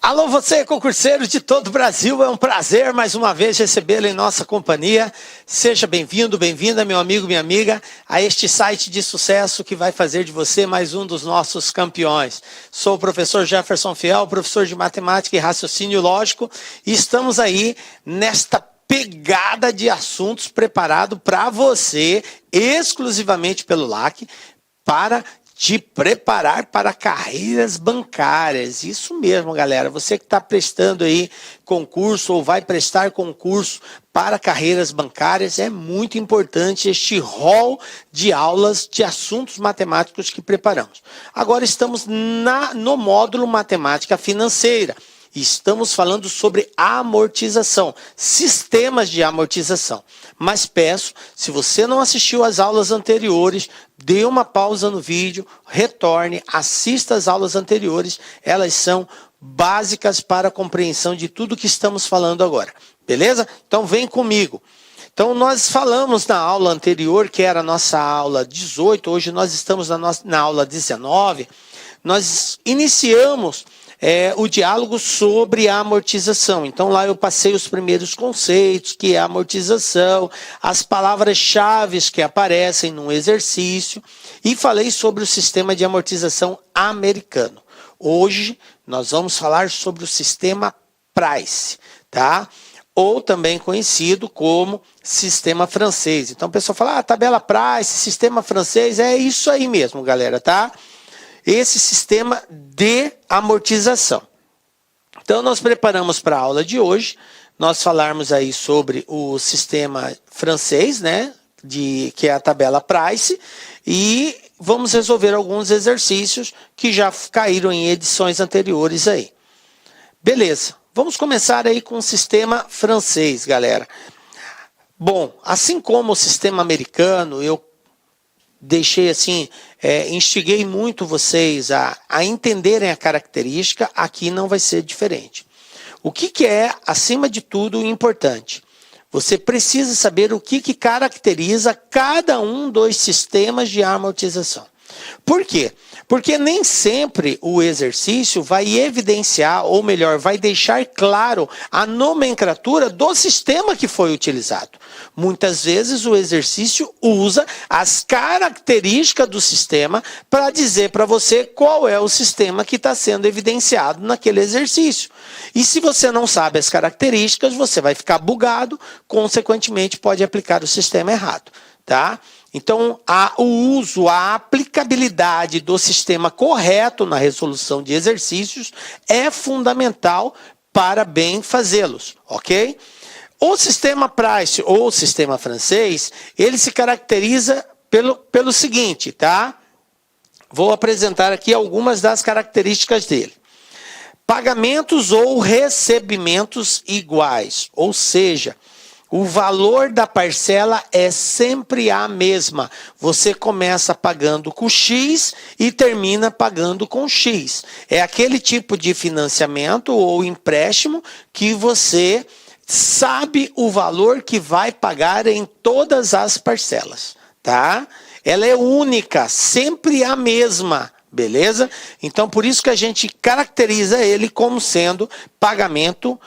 Alô, você, concurseiro de todo o Brasil, é um prazer mais uma vez recebê-lo em nossa companhia. Seja bem-vindo, bem-vinda, meu amigo, minha amiga, a este site de sucesso que vai fazer de você mais um dos nossos campeões. Sou o professor Jefferson Fiel, professor de matemática e raciocínio lógico, e estamos aí nesta pegada de assuntos preparado para você, exclusivamente pelo LAC, para te preparar para carreiras bancárias. Isso mesmo, galera. Você que está prestando aí concurso ou vai prestar concurso para carreiras bancárias, é muito importante este rol de aulas de assuntos matemáticos que preparamos. Agora estamos no módulo Matemática Financeira. Estamos falando sobre amortização, sistemas de amortização. Mas peço, se você não assistiu às aulas anteriores, dê uma pausa no vídeo, retorne, assista às aulas anteriores. Elas são básicas para a compreensão de tudo que estamos falando agora. Beleza? Então vem comigo. Então nós falamos na aula anterior, que era a nossa aula 18, hoje nós estamos na aula 19. Nós iniciamos o diálogo sobre a amortização. Então lá eu passei os primeiros conceitos, que é a amortização, as palavras-chave que aparecem no exercício, e falei sobre o sistema de amortização americano. Hoje nós vamos falar sobre o sistema Price, tá? Ou também conhecido como sistema francês. Então o pessoal fala, tabela Price, sistema francês, é isso aí mesmo, galera, tá? Esse sistema de amortização. Então, nós preparamos para a aula de hoje, nós falarmos aí sobre o sistema francês, né, que é a tabela Price, e vamos resolver alguns exercícios que já caíram em edições anteriores aí. Beleza, vamos começar aí com o sistema francês, galera. Bom, assim como o sistema americano, eu deixei assim, instiguei muito vocês a entenderem a característica, aqui não vai ser diferente. O que é, acima de tudo, importante? Você precisa saber o que caracteriza cada um dos sistemas de amortização. Por quê? Porque nem sempre o exercício vai evidenciar, ou melhor, vai deixar claro a nomenclatura do sistema que foi utilizado. Muitas vezes o exercício usa as características do sistema para dizer para você qual é o sistema que está sendo evidenciado naquele exercício. E se você não sabe as características, você vai ficar bugado, consequentemente pode aplicar o sistema errado, tá? Então, o uso, a aplicabilidade do sistema correto na resolução de exercícios é fundamental para bem fazê-los, ok? O sistema Price ou sistema francês, ele se caracteriza pelo seguinte, tá? Vou apresentar aqui algumas das características dele. Pagamentos ou recebimentos iguais, ou seja, o valor da parcela é sempre a mesma. Você começa pagando com X e termina pagando com X. É aquele tipo de financiamento ou empréstimo que você sabe o valor que vai pagar em todas as parcelas, tá? Ela é única, sempre a mesma, beleza? Então, por isso que a gente caracteriza ele como sendo pagamento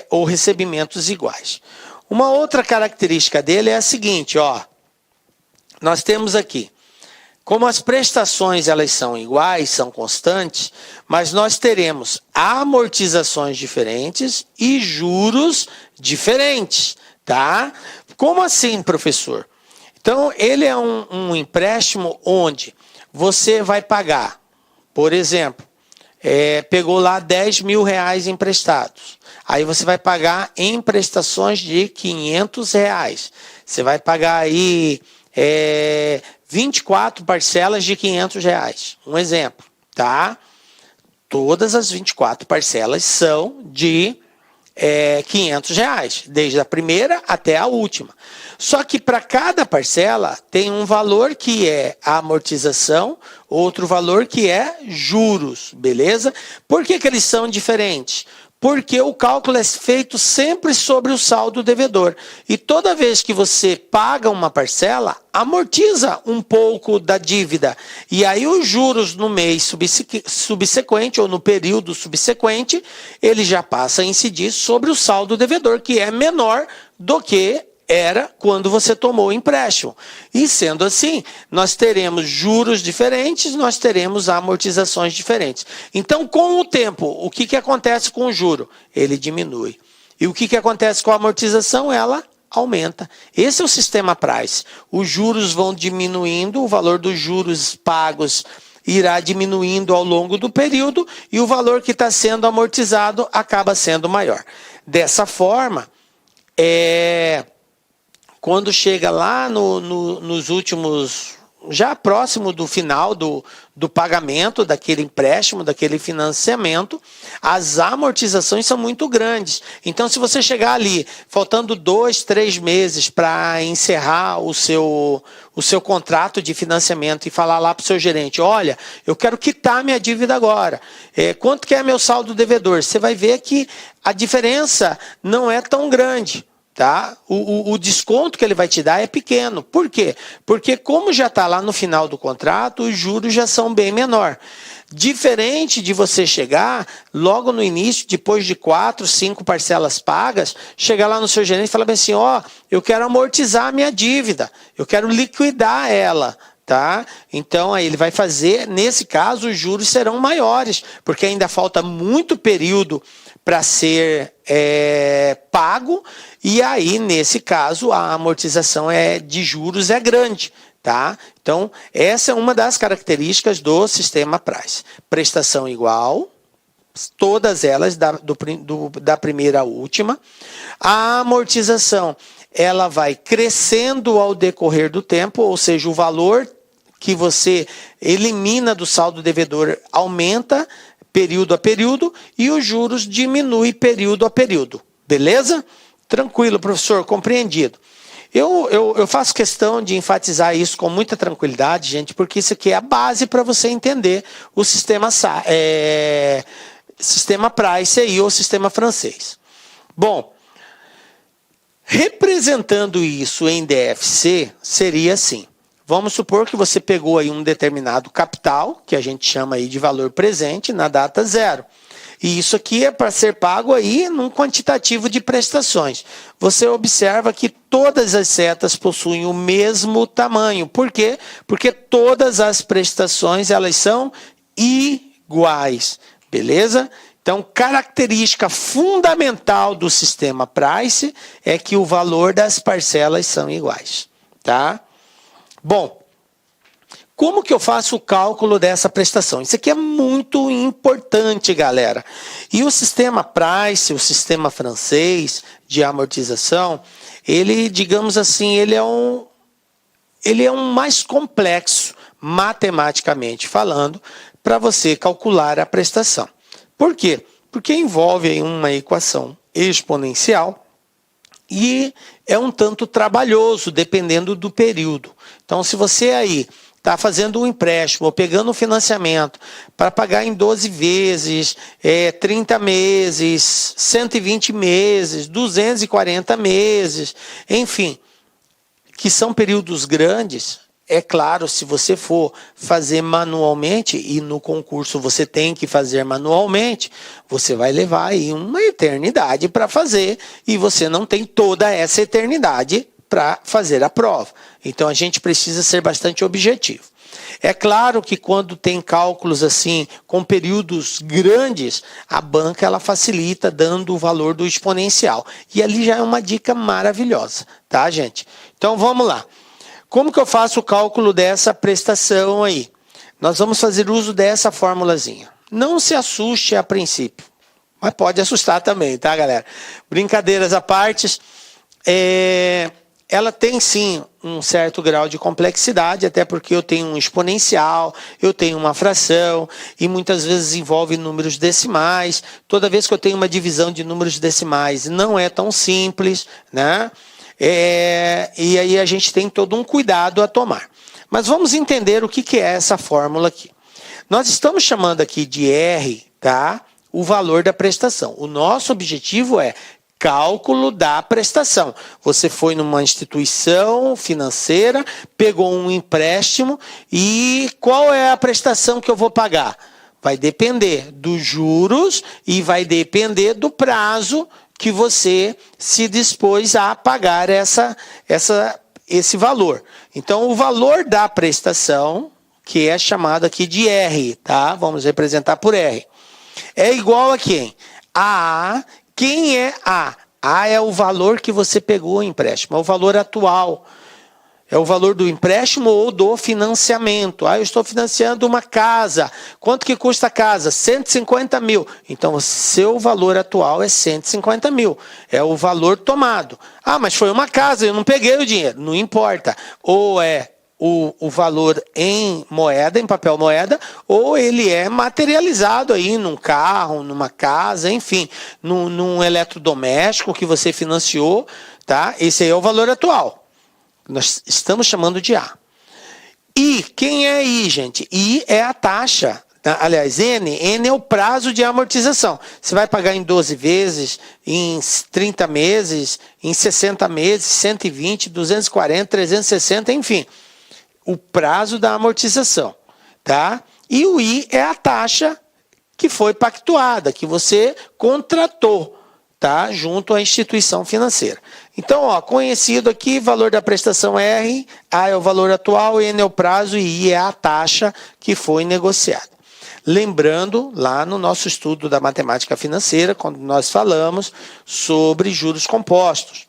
ou recebimentos iguais. Uma outra característica dele é a seguinte, ó. Nós temos aqui, como as prestações elas são iguais, são constantes, mas nós teremos amortizações diferentes e juros diferentes, tá? Como assim, professor? Então, ele é um empréstimo onde você vai pagar, por exemplo, pegou lá 10 mil reais emprestados. Aí você vai pagar em prestações de 500 reais. Você vai pagar aí 24 parcelas de 500 reais. Um exemplo, tá? Todas as 24 parcelas são de 500 reais, desde a primeira até a última. Só que para cada parcela tem um valor que é a amortização, outro valor que é juros, beleza? Por que eles são diferentes? Porque o cálculo é feito sempre sobre o saldo devedor. E toda vez que você paga uma parcela, amortiza um pouco da dívida. E aí os juros no mês subsequente ou no período subsequente, ele já passa a incidir sobre o saldo devedor, que é menor do que era quando você tomou o empréstimo. E sendo assim, nós teremos juros diferentes, nós teremos amortizações diferentes. Então, com o tempo, o que acontece com o juro? Ele diminui. E o que acontece com a amortização? Ela aumenta. Esse é o sistema price. Os juros vão diminuindo, o valor dos juros pagos irá diminuindo ao longo do período e o valor que está sendo amortizado acaba sendo maior. Dessa forma, quando chega lá nos últimos, já próximo do final do pagamento daquele empréstimo, daquele financiamento, as amortizações são muito grandes. Então, se você chegar ali, faltando 2, 3 meses para encerrar o seu contrato de financiamento e falar lá para o seu gerente, olha, eu quero quitar minha dívida agora. Quanto que é meu saldo devedor? Você vai ver que a diferença não é tão grande. Tá? O desconto que ele vai te dar é pequeno. Por quê? Porque como já está lá no final do contrato, os juros já são bem menor. Diferente de você chegar logo no início, depois de 4, 5 parcelas pagas, chegar lá no seu gerente e falar bem assim, eu quero amortizar a minha dívida, eu quero liquidar ela. Tá? Então, aí ele vai fazer, nesse caso, os juros serão maiores, porque ainda falta muito período para ser pago, e aí, nesse caso, a amortização de juros é grande. Tá? Então, essa é uma das características do sistema price. Prestação igual, todas elas, da primeira à última. A amortização, ela vai crescendo ao decorrer do tempo, ou seja, o valor que você elimina do saldo devedor aumenta período a período e os juros diminuem período a período. Beleza? Tranquilo, professor, compreendido. Eu faço questão de enfatizar isso com muita tranquilidade, gente, porque isso aqui é a base para você entender o sistema price aí, ou sistema francês. Bom, representando isso em DFC, seria assim. Vamos supor que você pegou aí um determinado capital, que a gente chama aí de valor presente, na data zero. E isso aqui é para ser pago aí num quantitativo de prestações. Você observa que todas as setas possuem o mesmo tamanho. Por quê? Porque todas as prestações elas são iguais. Beleza? Então, característica fundamental do sistema price é que o valor das parcelas são iguais. Tá? Bom, como que eu faço o cálculo dessa prestação? Isso aqui é muito importante, galera. E o sistema price, o sistema francês de amortização, ele, digamos assim, ele é um mais complexo, matematicamente falando, para você calcular a prestação. Por quê? Porque envolve aí uma equação exponencial e é um tanto trabalhoso, dependendo do período. Então, se você aí está fazendo um empréstimo ou pegando um financiamento para pagar em 12 vezes, 30 meses, 120 meses, 240 meses, enfim, que são períodos grandes, é claro, se você for fazer manualmente, e no concurso você tem que fazer manualmente, você vai levar aí uma eternidade para fazer e você não tem toda essa eternidade para fazer a prova. Então, a gente precisa ser bastante objetivo. É claro que quando tem cálculos assim, com períodos grandes, a banca ela facilita dando o valor do exponencial. E ali já é uma dica maravilhosa, tá, gente? Então, vamos lá. Como que eu faço o cálculo dessa prestação aí? Nós vamos fazer uso dessa formulazinha. Não se assuste a princípio, mas pode assustar também, tá, galera? Brincadeiras à parte, ela tem sim um certo grau de complexidade, até porque eu tenho um exponencial, eu tenho uma fração, e muitas vezes envolve números decimais. Toda vez que eu tenho uma divisão de números decimais, não é tão simples, né? E aí a gente tem todo um cuidado a tomar. Mas vamos entender o que é essa fórmula aqui. Nós estamos chamando aqui de R, tá? o valor da prestação. O nosso objetivo é cálculo da prestação. Você foi numa instituição financeira, pegou um empréstimo e qual é a prestação que eu vou pagar? Vai depender dos juros e vai depender do prazo que você se dispôs a pagar esse valor. Então, o valor da prestação, que é chamado aqui de R, tá? Vamos representar por R. É igual a quem? A A. Quem é A? A é o valor que você pegou o empréstimo, é o valor atual. É o valor do empréstimo ou do financiamento. Eu estou financiando uma casa. Quanto que custa a casa? 150 mil. Então, o seu valor atual é 150 mil. É o valor tomado. Mas foi uma casa, eu não peguei o dinheiro. Não importa. Ou é o valor em moeda, em papel moeda, ou ele é materializado aí num carro, numa casa, enfim, num eletrodoméstico que você financiou, tá? Esse aí é o valor atual. Nós estamos chamando de A. I, quem é I, gente? I é a taxa. Aliás, N é o prazo de amortização. Você vai pagar em 12 vezes, em 30 meses, em 60 meses, 120, 240, 360, enfim. O prazo da amortização, tá? E o I é a taxa que foi pactuada, que você contratou, tá? Junto à instituição financeira. Então, conhecido aqui, valor da prestação R, A é o valor atual, N é o prazo e I é a taxa que foi negociada. Lembrando, lá no nosso estudo da matemática financeira, quando nós falamos sobre juros compostos.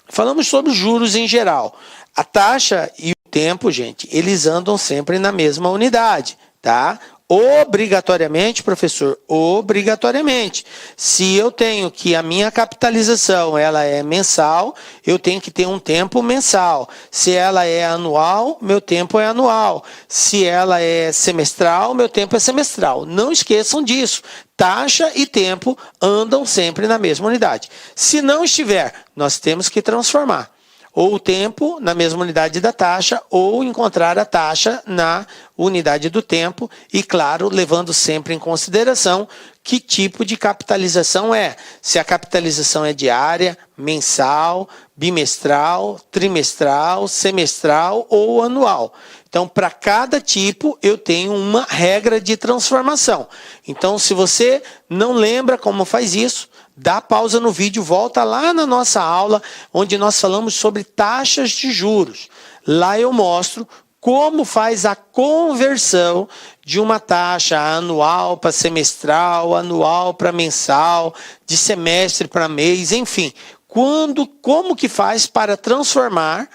Falamos sobre juros em geral. A taxa e o tempo, gente, eles andam sempre na mesma unidade, tá? Obrigatoriamente, professor, obrigatoriamente. Se eu tenho que a minha capitalização ela é mensal, eu tenho que ter um tempo mensal. Se ela é anual, meu tempo é anual. Se ela é semestral, meu tempo é semestral. Não esqueçam disso. Taxa e tempo andam sempre na mesma unidade. Se não estiver, nós temos que transformar. Ou o tempo na mesma unidade da taxa, ou encontrar a taxa na unidade do tempo, e claro, levando sempre em consideração que tipo de capitalização é. Se a capitalização é diária, mensal, bimestral, trimestral, semestral ou anual. Então, para cada tipo, eu tenho uma regra de transformação. Então, se você não lembra como faz isso, dá pausa no vídeo, volta lá na nossa aula, onde nós falamos sobre taxas de juros. Lá eu mostro como faz a conversão de uma taxa anual para semestral, anual para mensal, de semestre para mês, enfim. Como que faz para transformar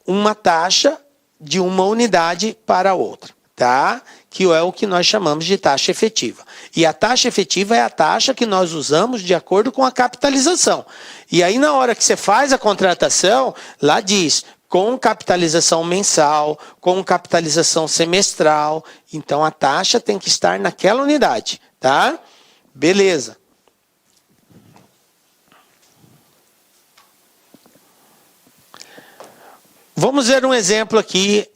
uma taxa de uma unidade para outra, tá? Que é o que nós chamamos de taxa efetiva. E a taxa efetiva é a taxa que nós usamos de acordo com a capitalização. E aí, na hora que você faz a contratação, lá diz com capitalização mensal, com capitalização semestral. Então, a taxa tem que estar naquela unidade, tá? Beleza. Vamos ver um exemplo aqui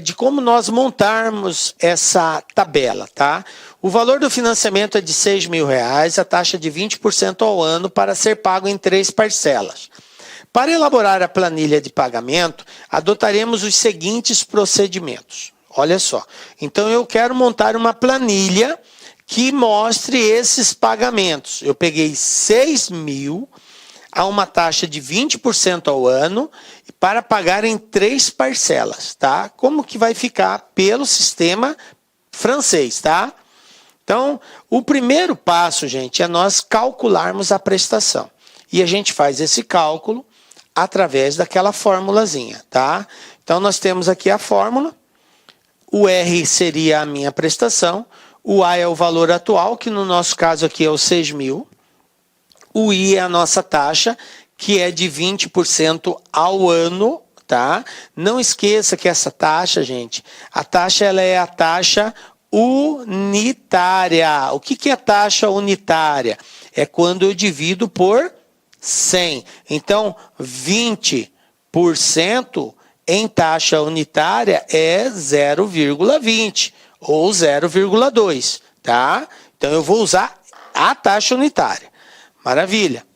de como nós montarmos essa tabela, tá? O valor do financiamento é de R$6.000, a taxa de 20% ao ano para ser pago em 3 parcelas. Para elaborar a planilha de pagamento, adotaremos os seguintes procedimentos. Olha só. Então, eu quero montar uma planilha que mostre esses pagamentos. Eu peguei 6.000 a uma taxa de 20% ao ano para pagar em 3 parcelas, tá? Como que vai ficar pelo sistema francês, tá? Então, o primeiro passo, gente, é nós calcularmos a prestação. E a gente faz esse cálculo através daquela formulazinha, tá? Então, nós temos aqui a fórmula. O R seria a minha prestação. O A é o valor atual, que no nosso caso aqui é o 6.000. O I é a nossa taxa, que é de 20% ao ano, tá? Não esqueça que essa taxa, gente, a taxa ela é a taxa unitária. O que é taxa unitária? É quando eu divido por 100. Então, 20% em taxa unitária é 0,20 ou 0,2, tá? Então eu vou usar a taxa unitária. Maravilha.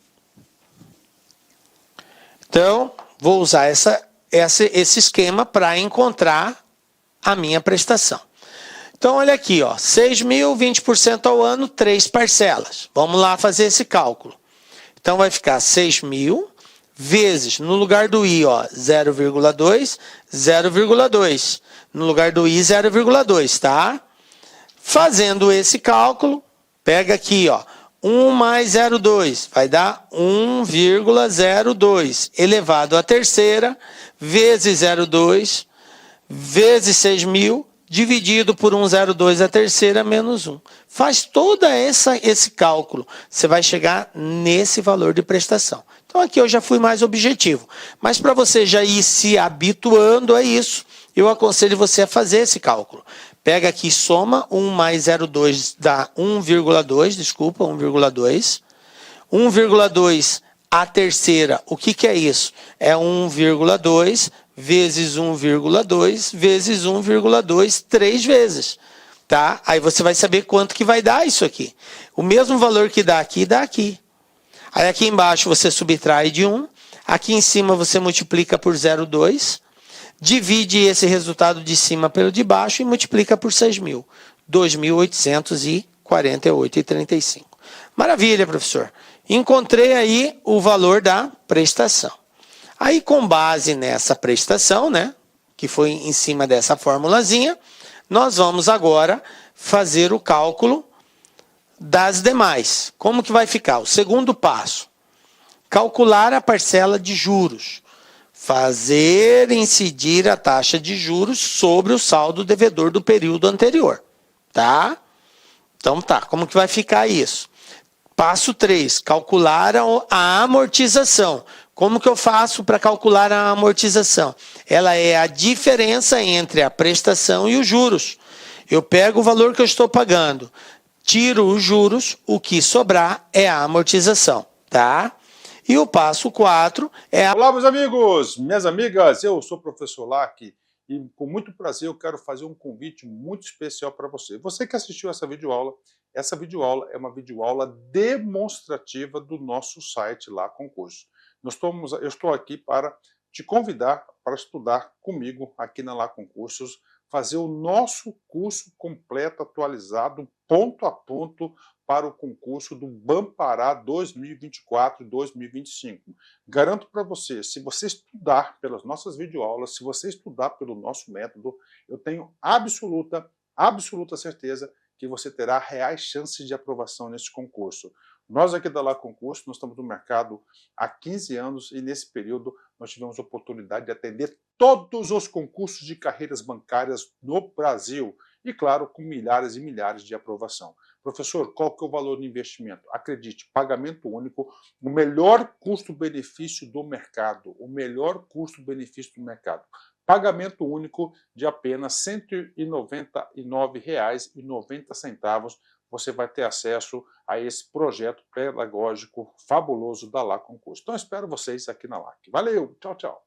Então, vou usar esse esquema para encontrar a minha prestação. Então, olha aqui, ó, 6 mil, 20% ao ano, 3 parcelas. Vamos lá fazer esse cálculo. Então, vai ficar 6 mil vezes, no lugar do I, ó, 0,2, 0,2. No lugar do I, 0,2, tá? Fazendo esse cálculo, pega aqui, ó, 1 mais 0,2 vai dar 1,02 elevado à terceira vezes 0,2 vezes 6 mil dividido por 1,02 à terceira menos 1. Faz todo esse cálculo. Você vai chegar nesse valor de prestação. Então aqui eu já fui mais objetivo. Mas para você já ir se habituando a isso, eu aconselho você a fazer esse cálculo. Pega aqui, soma 1 mais 0,2 dá 1,2, desculpa, 1,2. 1,2 à terceira, o que é isso? É 1,2 vezes 1,2 vezes 1,2, 3 vezes. Tá? Aí você vai saber quanto que vai dar isso aqui. O mesmo valor que dá aqui. Aí aqui embaixo você subtrai de 1. Aqui em cima você multiplica por 0,2. Divide esse resultado de cima pelo de baixo e multiplica por 6 mil. 2.848,35. Maravilha, professor. Encontrei aí o valor da prestação. Aí, com base nessa prestação, né, que foi em cima dessa formulazinha, nós vamos agora fazer o cálculo das demais. Como que vai ficar? O segundo passo, calcular a parcela de juros. Fazer incidir a taxa de juros sobre o saldo devedor do período anterior. Tá? Então tá, como que vai ficar isso? Passo 3, calcular a amortização. Como que eu faço para calcular a amortização? Ela é a diferença entre a prestação e os juros. Eu pego o valor que eu estou pagando, tiro os juros, o que sobrar é a amortização, tá? E o passo 4 é a... Olá, meus amigos, minhas amigas, eu sou o professor Lac e com muito prazer eu quero fazer um convite muito especial para você. Você que assistiu essa videoaula é uma videoaula demonstrativa do nosso site lá, Concurso. Eu estou aqui para te convidar para estudar comigo aqui na Lá Concursos, fazer o nosso curso completo, atualizado, ponto a ponto, para o concurso do Bampará 2024 e 2025. Garanto para você, se você estudar pelas nossas videoaulas, se você estudar pelo nosso método, eu tenho absoluta certeza que você terá reais chances de aprovação nesse concurso. Nós aqui da Lá Concurso, nós estamos no mercado há 15 anos e nesse período nós tivemos a oportunidade de atender todos os concursos de carreiras bancárias no Brasil e, claro, com milhares e milhares de aprovação. Professor, qual que é o valor do investimento? Acredite, pagamento único, o melhor custo-benefício do mercado, o melhor custo-benefício do mercado. Pagamento único de apenas R$ 199,90. Você vai ter acesso a esse projeto pedagógico fabuloso da Lá Concurso. Então, espero vocês aqui na LAC. Valeu, tchau, tchau.